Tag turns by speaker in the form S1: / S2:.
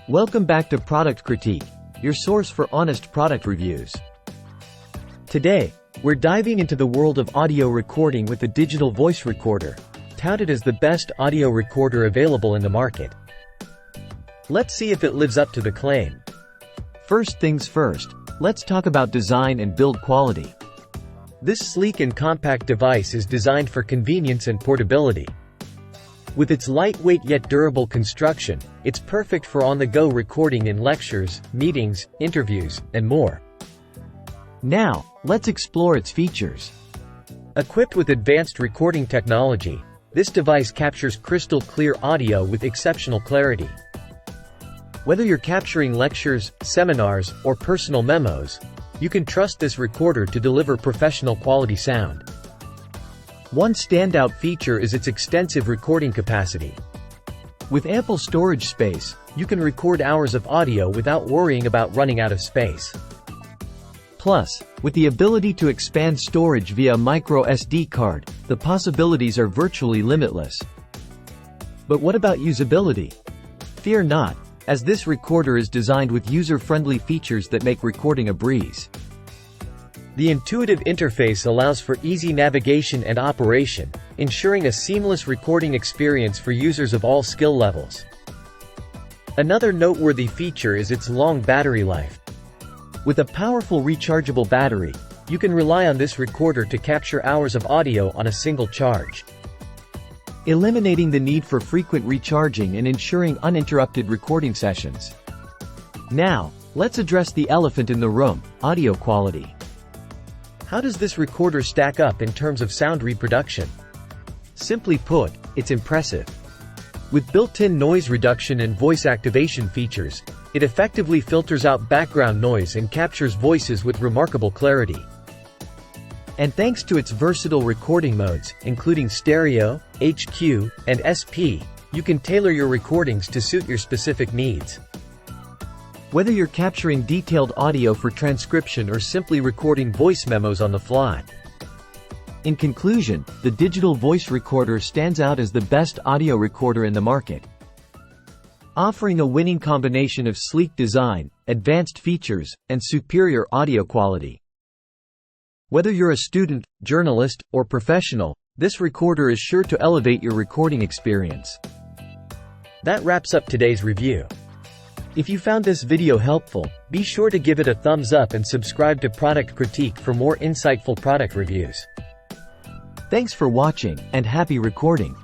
S1: Welcome back to Product Critique, your source for honest product reviews. Today, we're diving into the world of audio recording with the digital voice recorder, touted as the best audio recorder available in the market. Let's see if it lives up to the claim. First things first, let's talk about design and build quality. This sleek and compact device is designed for convenience and portability. With its lightweight yet durable construction, it's perfect for on-the-go recording in lectures, meetings, interviews, and more. Now, let's explore its features. Equipped with advanced recording technology, this device captures crystal-clear audio with exceptional clarity. Whether you're capturing lectures, seminars, or personal memos, you can trust this recorder to deliver professional quality sound. One standout feature is its extensive recording capacity. With ample storage space, you can record hours of audio without worrying about running out of space. Plus, with the ability to expand storage via micro SD card, the possibilities are virtually limitless. But what about usability? Fear not, as this recorder is designed with user-friendly features that make recording a breeze. The intuitive interface allows for easy navigation and operation, ensuring a seamless recording experience for users of all skill levels. Another noteworthy feature is its long battery life. With a powerful rechargeable battery, you can rely on this recorder to capture hours of audio on a single charge, eliminating the need for frequent recharging and ensuring uninterrupted recording sessions. Now, let's address the elephant in the room: audio quality. How does this recorder stack up in terms of sound reproduction? Simply put, it's impressive. With built-in noise reduction and voice activation features, it effectively filters out background noise and captures voices with remarkable clarity. And thanks to its versatile recording modes, including stereo, HQ, and SP, you can tailor your recordings to suit your specific needs. Whether you're capturing detailed audio for transcription or simply recording voice memos on the fly. In conclusion, the digital voice recorder stands out as the best audio recorder in the market, offering a winning combination of sleek design, advanced features, and superior audio quality. Whether you're a student, journalist, or professional, this recorder is sure to elevate your recording experience. That wraps up today's review. If you found this video helpful, be sure to give it a thumbs up and subscribe to Product Critique for more insightful product reviews. Thanks for watching, and happy recording!